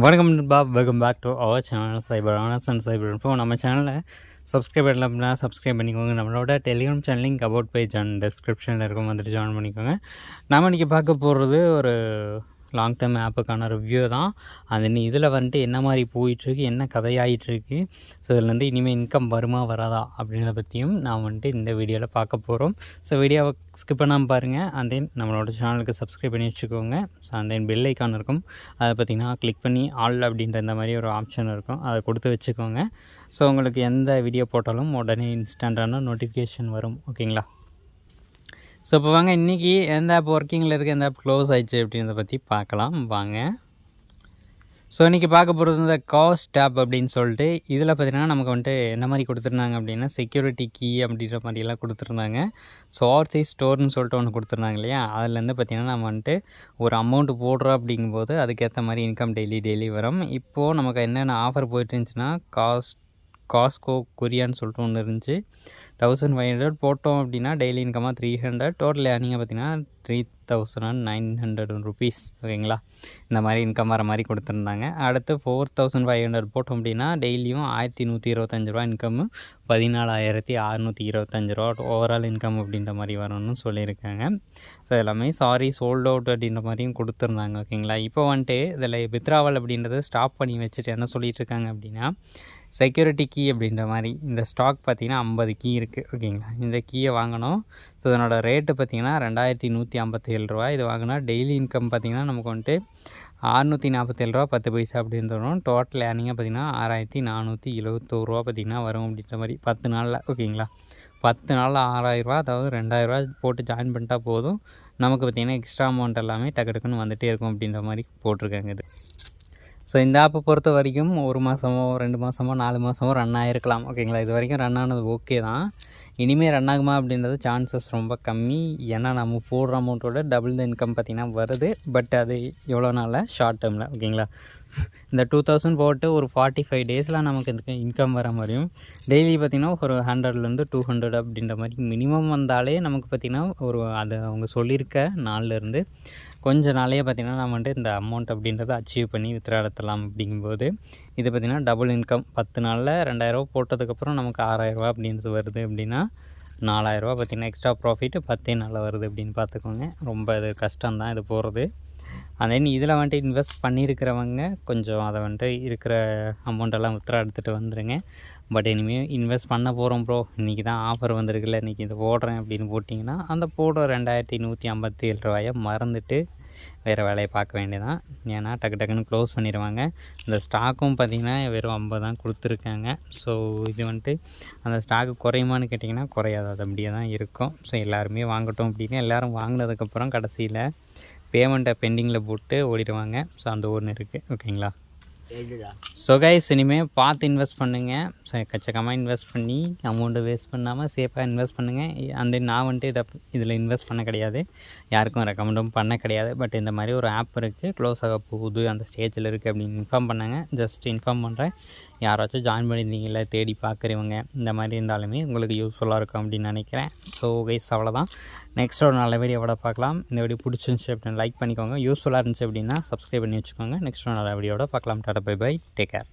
வணக்கம் நண்பா, welcome back to our channel Cyber Honours and Cyber Info. நம்ம சேனலை சப்ஸ்கிரைப் பண்ணல அப்படின்னா சப்ஸ்கிரைப் பண்ணிக்கோங்க. நம்மளோட Telegram channel link about page and டிஸ்கிரிப்ஷனில் இருக்கும், வந்துட்டு ஜாயின் பண்ணிக்கோங்க. நம்ம இன்றைக்கி பார்க்க போகிறது ஒரு லாங் டேர்ம் ஆப்புக்கான ரிவ்யூ தான். அது இதில் வந்துட்டு என்ன மாதிரி போயிட்டுருக்கு, என்ன கதையாகிட்டுருக்கு, ஸோ இதில் இனிமேல் இன்கம் வருமா வராதா அப்படின்றத பற்றியும் நான் வந்துட்டு இந்த வீடியோவில் பார்க்க போகிறோம். ஸோ வீடியோவை ஸ்கிப் பண்ணாமல் பாருங்கள். அண்ட் தென் நம்மளோட சேனலுக்கு சப்ஸ்கிரைப் பண்ணி வச்சுக்கோங்க. So and then bell icon இருக்கும், அதை பார்த்திங்கன்னா கிளிக் பண்ணி ஆல் அப்படின்ற இந்த மாதிரி ஒரு ஆப்ஷன் இருக்கும், அதை கொடுத்து வச்சுக்கோங்க. ஸோ உங்களுக்கு எந்த வீடியோ போட்டாலும் உடனே இன்ஸ்டண்ட்டான நோட்டிஃபிகேஷன் வரும். ஓகேங்களா? ஸோ இப்போ வாங்க இன்றைக்கி எந்த ஆப் ஒர்க்கிங்கில் இருக்குது, எந்த ஆப் க்ளோஸ் ஆயிடுச்சு அப்படின்றத பற்றி பார்க்கலாம் வாங்க. ஸோ இன்றைக்கி பார்க்க போகிறது இந்த காஸ்ட் ஆப் அப்படின்னு சொல்லிட்டு, இதில் பார்த்திங்கன்னா நமக்கு வந்துட்டு என்ன மாதிரி கொடுத்துருந்தாங்க அப்படின்னா செக்யூரிட்டி கீ அப்படின்ற மாதிரிலாம் கொடுத்துருந்தாங்க. ஸோ ஆர்சி ஸ்டோர்னு சொல்லிட்டு ஒன்று கொடுத்துருந்தாங்க இல்லையா, அதுலேருந்து பார்த்திங்கன்னா நம்ம வந்துட்டு ஒரு அமௌண்ட்டு போடுறோம் அப்படிங்கும்போது அதுக்கேற்ற மாதிரி இன்கம் டெய்லி வரும். இப்போது நமக்கு என்னென்ன ஆஃபர் போயிட்டு இருந்துச்சுன்னா காஸ்கோ கொரியான்னு சொல்லிட்டு ஒன்று இருந்துச்சு. 1500 போட்டோம் அப்படின்னா டெய்லி இன்கமாக 300, டோட்டல் ஏர்னிங்காக பார்த்திங்கன்னா 3900 ருபீஸ். ஓகேங்களா? இந்த மாதிரி இன்கம் வர மாதிரி கொடுத்துருந்தாங்க. அடுத்து 4500 போட்டோம் அப்படின்னா டெய்லியும் 1125 ரூபா இன்கம்மு, 14625 ரூபா ஓவரால் இன்கம் அப்படின்ற மாதிரி வரும்னு சொல்லியிருக்காங்க. ஸோ எல்லாமே சோல்ட் அவுட் அப்படின்ற மாதிரியும் கொடுத்துருந்தாங்க. ஓகேங்களா? இப்போ வந்துட்டு இதில் வித்ராவல் அப்படின்றத ஸ்டாப் பண்ணி வச்சுட்டு என்ன சொல்லிகிட்டு இருக்காங்க அப்படின்னா செக்யூரிட்டி கீ அப்படின்ற மாதிரி இந்த ஸ்டாக் பார்த்திங்கன்னா 50 கீ இருக்குது. ஓகேங்களா? இந்த கீயை வாங்கணும். ஸோ இதனோட ரேட்டு பார்த்திங்கன்னா 2157 ரூபா. இது வாங்கினா டெய்லி இன்கம் பார்த்திங்கன்னா நமக்கு வந்துட்டு 647 ரூபா 10 பைசா அப்படின்னு வரும். டோட்டல் ஏர்னிங்காக பார்த்திங்கன்னா 6471 ரூபா பார்த்திங்கன்னா வரும் அப்படின்ற மாதிரி 10 நாளில். ஓகேங்களா? 10 நாளில் 6000 ரூபா, அதாவது 2000 ரூபா போட்டு ஜாயின் பண்ணிட்டா போதும், நமக்கு பார்த்திங்கன்னா எக்ஸ்ட்ரா அமௌண்ட் எல்லாமே டக்குன்னு வந்துகிட்டே இருக்கும் அப்படின்ற மாதிரி போட்டிருக்காங்க இது. ஸோ இந்த ஆப்பை பொறுத்த வரைக்கும் 1 மாதமோ 2 மாதமோ 4 மாதமோ ரன் ஆகிருக்கலாம். ஓகேங்களா? இது வரைக்கும் ரன் ஆனது ஓகே தான். இனிமேல் ரன் ஆகுமா அப்படின்றது சான்சஸ் ரொம்ப கம்மி. ஏன்னா நம்ம போடுற அமௌண்ட்டோட டபுள் த இன்கம் பார்த்திங்கன்னா வருது. பட் அது எவ்வளோ நாளில், ஷார்ட் டேர்மில். ஓகேங்களா? இந்த 2000 போட்டு ஒரு 45 டேஸில் நமக்கு இந்த இன்கம் வர மாதிரியும், டெய்லி பார்த்திங்கன்னா ஒரு 100லேருந்து 200 அப்படின்ற மாதிரி மினிமம் வந்தாலே நமக்கு பார்த்திங்கன்னா ஒரு அதை அவங்க சொல்லியிருக்க நாள்லேருந்து கொஞ்ச நாளையே பார்த்திங்கன்னா நம்ம வந்துட்டு இந்த அமௌண்ட் அப்படின்றத அச்சீவ் பண்ணி வித்ரா எடுத்துடலாம். அப்படிங்கும்போது இது பார்த்திங்கன்னா டபுள் இன்கம். 10 நாளில் 2000 ரூபா போட்டதுக்கப்புறம் நமக்கு 6000 ரூபா அப்படின்றது வருது அப்படின்னா 4000 ரூபா பார்த்திங்கன்னா எக்ஸ்ட்ரா ப்ராஃபிட்டு 10 நாளில் வருது அப்படின்னு பார்த்துக்கோங்க. ரொம்ப இது கஷ்டம்தான் இது போகிறது. அதே இதில் வந்துட்டு இன்வெஸ்ட் பண்ணியிருக்கிறவங்க கொஞ்சம் அதை வந்துட்டு இருக்கிற அமௌண்ட்டெல்லாம் வித்ரா எடுத்துகிட்டு வந்துடுங்க. பட் இனிமேல் இன்வெஸ்ட் பண்ண போகிறோம் ப்ரோ, இன்றைக்கி தான் ஆஃபர் வந்திருக்குல்ல, இன்றைக்கி இது போடுறேன் அப்படின்னு போட்டிங்கன்னா அந்த போடுற 2157 ரூபாயை மறந்துட்டு வேறு வேலையை பார்க்க வேண்டியதான். ஏன்னா டக்குன்னு க்ளோஸ் பண்ணிடுவாங்க. இந்த ஸ்டாக்கும் பார்த்திங்கன்னா வெறும் 50 தான் கொடுத்துருக்காங்க. ஸோ இது வந்துட்டு அந்த ஸ்டாக்கு குறையுமான்னு கேட்டிங்கன்னா குறையாது, அது அப்படியே தான் இருக்கும். ஸோ எல்லாருமே வாங்கட்டும் அப்படின்னு எல்லோரும் வாங்கினதுக்கப்புறம் கடைசியில் பேமெண்ட்டை பெண்டிங்கில் போட்டு ஓடிடுவாங்க. ஸோ அந்த ஒன்று இருக்குது. ஓகேங்களா? ஸோ கைஸ் இனிமேல் பார்த்து இன்வெஸ்ட் பண்ணுங்கள். ஸோ எக்கச்சக்கமாக இன்வெஸ்ட் பண்ணி அமௌண்ட்டு வேஸ்ட் பண்ணாமல் சேஃபாக இன்வெஸ்ட் பண்ணுங்கள். அந்த நான் வந்துட்டு இதில் இன்வெஸ்ட் பண்ண கிடையாது, யாருக்கும் ரெக்கமெண்டும் பண்ண கிடையாது. பட் இந்த மாதிரி ஒரு ஆப் இருக்குது, க்ளோஸ் ஆக போகுது, அந்த ஸ்டேஜில் இருக்குது அப்படின்னு இன்ஃபார்ம் பண்ணாங்க. ஜஸ்ட் இன்ஃபார்ம் பண்ணுறேன். யாராச்சும் ஜாயின் பண்ணியிருந்தீங்களா தேடி பார்க்குறவங்க இந்த மாதிரி இருந்தாலுமே உங்களுக்கு யூஸ்ஃபுல்லாக இருக்கும் அப்படின்னு நினைக்கிறேன். ஸோ கைஸ் அவ்வளோதான். நெக்ஸ்ட் ஒரு நல்ல வீடியோவோட பார்க்கலாம். இந்த வீடியோ பிடிச்சிருந்துச்சி அப்படின்னு லைக் பண்ணிக்கோங்க. யூஸ்ஃபுல்லாக இருந்துச்சு அப்படின்னா சப்ஸ்கிரைப் பண்ணி வச்சுக்கோங்க. நெக்ஸ்ட் ஒரு நல்ல வீடியோவோட பார்க்கலாம். Tata bye bye, take care.